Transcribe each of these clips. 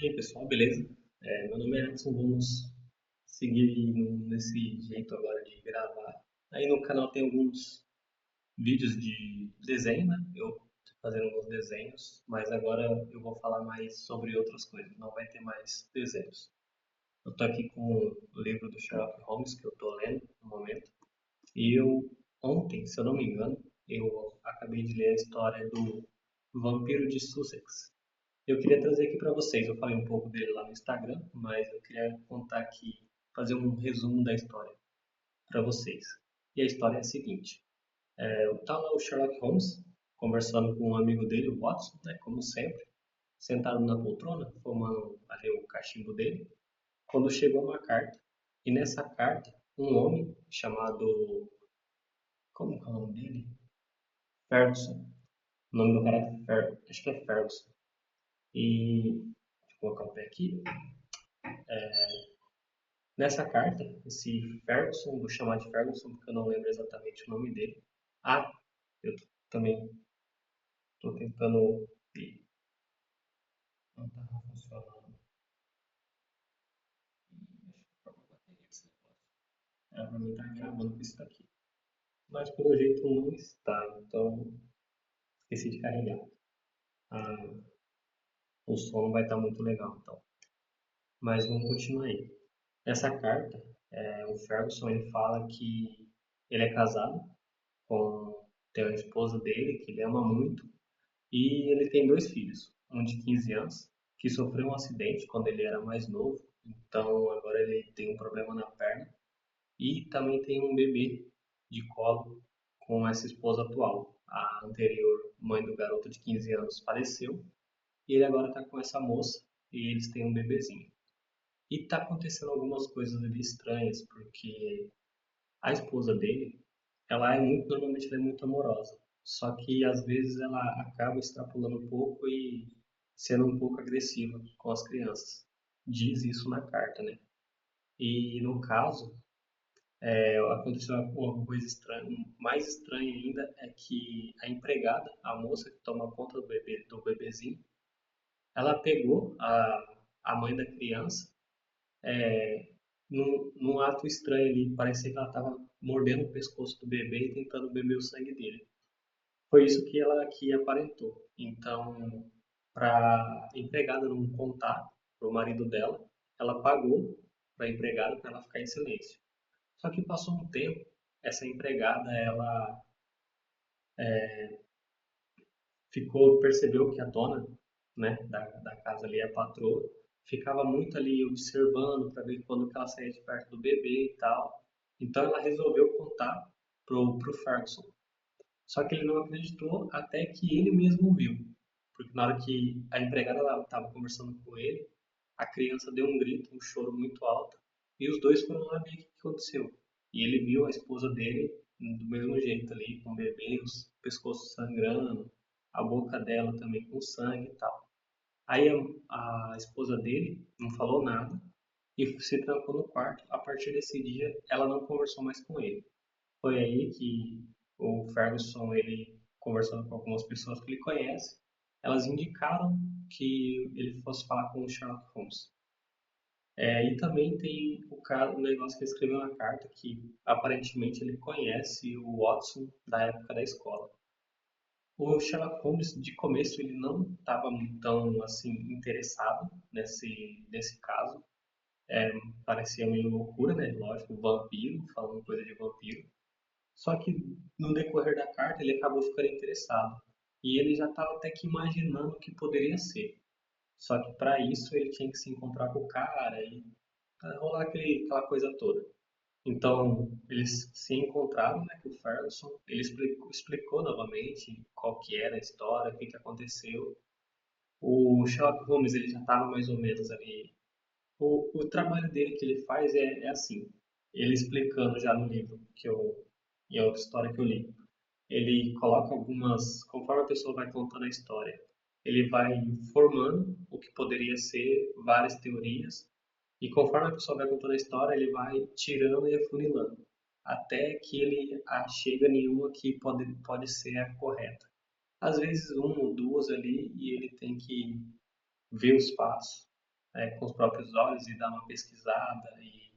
E aí, pessoal, beleza? Meu nome é Edson, vamos seguir aí nesse jeito agora de gravar. Aí no canal tem alguns vídeos de desenho, né? Eu tô fazendo alguns desenhos, mas agora eu vou falar mais sobre outras coisas, não vai ter mais desenhos. Eu tô aqui com o livro do Sherlock Holmes que eu tô lendo no momento, e ontem, se eu não me engano, eu acabei de ler a história do Vampiro de Sussex. Eu queria trazer aqui para vocês, eu falei um pouco dele lá no Instagram, mas eu queria contar aqui, fazer um resumo da história para vocês. E a história é a seguinte: tá lá o Sherlock Holmes conversando com um amigo dele, o Watson, né, como sempre, sentado na poltrona, fumando ali o cachimbo dele, quando chegou uma carta. E nessa carta, um homem chamado, como que é o nome dele? Ferguson. O nome do cara é acho que é Ferguson. E deixa eu colocar o pé aqui. Nessa carta, esse Ferguson, vou chamar de Ferguson porque eu não lembro exatamente o nome dele. Ah, eu também estou tentando. Ih, não está funcionando. Deixa eu trocar a bateria desse negócio. Era para mim estar gravando com isso daqui. Mas pelo jeito não está, então esqueci de carregar. Ah, o som não vai estar muito legal, então. Mas vamos continuar aí. Nessa carta, o Ferguson ele fala que ele é casado com tem a esposa dele, que ele ama muito. E ele tem dois filhos, um de 15 anos, que sofreu um acidente quando ele era mais novo, então agora ele tem um problema na perna, e também tem um bebê de colo com essa esposa atual. A anterior mãe do garoto de 15 anos faleceu, e ele agora está com essa moça, e eles têm um bebezinho. E está acontecendo algumas coisas ali estranhas, porque a esposa dele, normalmente ela é muito amorosa. Só que às vezes ela acaba extrapolando um pouco e sendo um pouco agressiva com as crianças. Diz isso na carta, né? E no caso, aconteceu uma coisa estranha, mais estranha ainda é que a empregada, a moça que toma conta do bebezinho, ela pegou a mãe da criança num ato estranho ali. Parecia que ela estava mordendo o pescoço do bebê e tentando beber o sangue dele. Foi isso que ela aqui aparentou. Então, para a empregada não contar para o marido dela, ela pagou para a empregada para ela ficar em silêncio. Só que passou um tempo, essa empregada ela percebeu que a dona, né, da casa ali, a patroa, ficava muito ali observando para ver quando que ela saía de perto do bebê e tal. Então ela resolveu contar pro Ferguson. Só que ele não acreditou até que ele mesmo viu. Porque na hora que a empregada estava conversando com ele, a criança deu um grito, um choro muito alto, e os dois foram lá ver o que aconteceu. E ele viu a esposa dele do mesmo jeito ali, com o bebê, os pescoços sangrando, a boca dela também com sangue e tal. Aí a esposa dele não falou nada e se trancou no quarto. A partir desse dia, ela não conversou mais com ele. Foi aí que o Ferguson, ele conversando com algumas pessoas que ele conhece, elas indicaram que ele fosse falar com o Sherlock Holmes. E também tem o negócio que ele escreveu na carta, que aparentemente ele conhece o Watson da época da escola. O Sherlock Holmes, de começo, ele não estava tão assim interessado nesse caso. Parecia meio loucura, né? Lógico, vampiro, falando coisa de vampiro. Só que no decorrer da carta ele acabou ficando interessado. E ele já estava até que imaginando o que poderia ser. Só que para isso ele tinha que se encontrar com o cara e rolar aquela coisa toda. Então eles se encontraram, né, com o Ferguson. Ele explicou novamente qual que era a história, o que aconteceu. O Sherlock Holmes ele já estava mais ou menos ali. O trabalho dele que ele faz é assim. Ele explicando já no livro em outra história que eu li. Ele coloca conforme a pessoa vai contando a história, ele vai formando o que poderia ser várias teorias, e conforme a pessoa vai contando a história, ele vai tirando e afunilando, até que ele chega em uma que pode ser a correta. Às vezes uma ou duas ali, e ele tem que ver os passos. com os próprios olhos e dar uma pesquisada e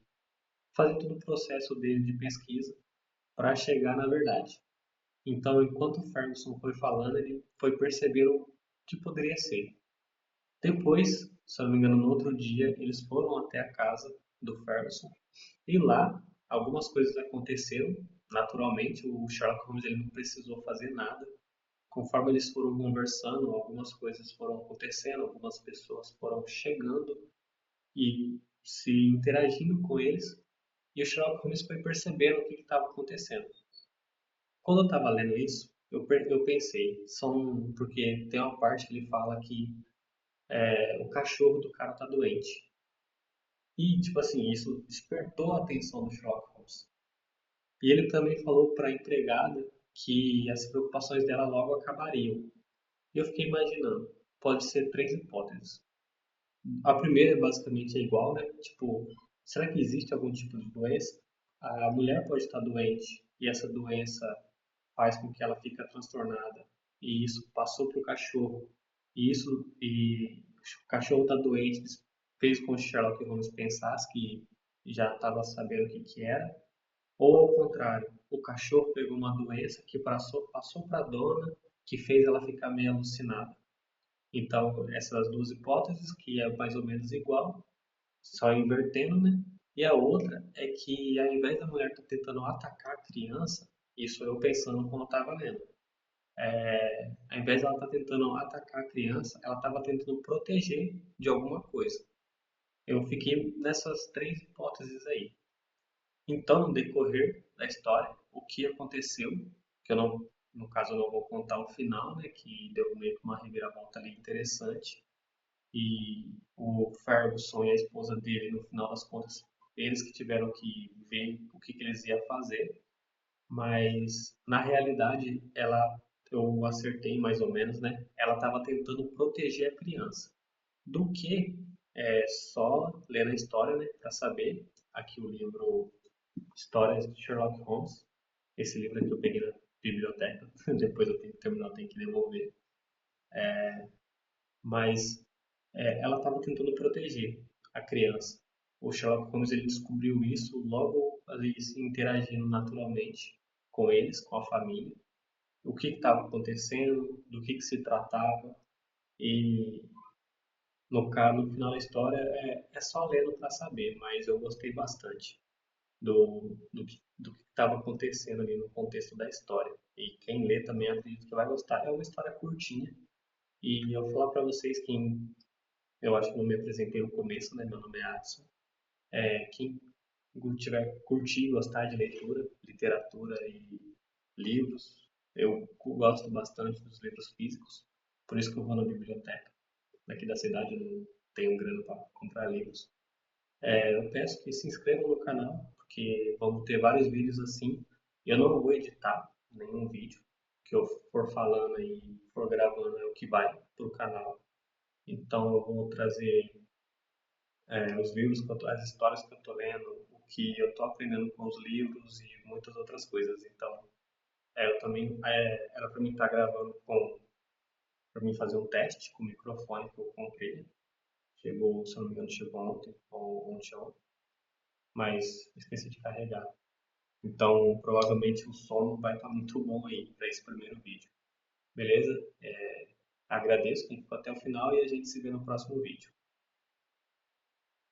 fazer todo o processo dele de pesquisa para chegar na verdade. Então, enquanto o Ferguson foi falando, ele foi percebendo o que poderia ser. Depois, se eu não me engano, no outro dia, eles foram até a casa do Ferguson e lá algumas coisas aconteceram. Naturalmente, o Sherlock Holmes ele não precisou fazer nada. Conforme eles foram conversando, algumas coisas foram acontecendo, algumas pessoas foram chegando e se interagindo com eles, e o Sherlock Holmes foi percebendo o que estava acontecendo. Quando eu estava lendo isso, eu pensei, porque tem uma parte que ele fala que o cachorro do cara tá doente. E, tipo assim, isso despertou a atenção do Sherlock Holmes. E ele também falou para a empregada que as preocupações dela logo acabariam. E eu fiquei imaginando, pode ser três hipóteses. A primeira basicamente é igual, né? Tipo, será que existe algum tipo de doença? A mulher pode estar doente e essa doença faz com que ela fique transtornada e isso passou para o cachorro e o cachorro está doente, fez com que Sherlock Holmes pensasse que já estava sabendo o que que era, ou ao contrário, o cachorro pegou uma doença que passou para a dona, que fez ela ficar meio alucinada. Então, essas duas hipóteses, que é mais ou menos igual, só invertendo, né? E a outra é que, ao invés da mulher estar tentando atacar a criança, isso eu pensando quando eu estava lendo, ao invés de ela estar tentando atacar a criança, ela estava tentando proteger de alguma coisa. Eu fiquei nessas três hipóteses aí. Então, no decorrer da história, o que aconteceu, que eu não, no caso eu não vou contar o final, né, que deu meio que uma reviravolta ali interessante, e o Ferguson e a esposa dele, no final das contas, eles que tiveram que ver o que, que eles iam fazer, mas na realidade eu acertei mais ou menos, né? Ela estava tentando proteger a criança. Do que só ler a história, né, para saber. Aqui o livro Histórias de Sherlock Holmes. Esse livro aqui eu peguei na biblioteca, depois eu tenho que terminar, eu tenho que devolver. Mas ela estava tentando proteger a criança. O Sherlock Holmes ele descobriu isso logo ali se interagindo naturalmente com eles, com a família, o que estava acontecendo, do que se tratava e no final da história é só lendo para saber, mas eu gostei bastante do que estava acontecendo ali no contexto da história. E quem lê também acredito que vai gostar. É uma história curtinha e eu vou falar para vocês quem eu acho que não me apresentei no começo, né? Meu nome é Adson. Quem tiver curtir, gostar de leitura, literatura e livros, eu gosto bastante dos livros físicos, por isso que eu vou na biblioteca. Daqui da cidade eu não tenho grana para comprar livros. Eu peço que se inscrevam no canal, porque vamos ter vários vídeos assim. Eu não vou editar nenhum vídeo que eu for falando e for gravando é o que vai para o canal. Então eu vou trazer os livros, as histórias que eu estou lendo, o que eu estou aprendendo com os livros e muitas outras coisas. Então, eu também era para mim estar gravando para mim fazer um teste com o microfone que eu comprei. Chegou, se eu não me engano, chegou ontem ou ontem, mas esqueci de carregar. Então, provavelmente o som vai estar muito bom aí para esse primeiro vídeo. Beleza? Agradeço quem ficou até o final e a gente se vê no próximo vídeo.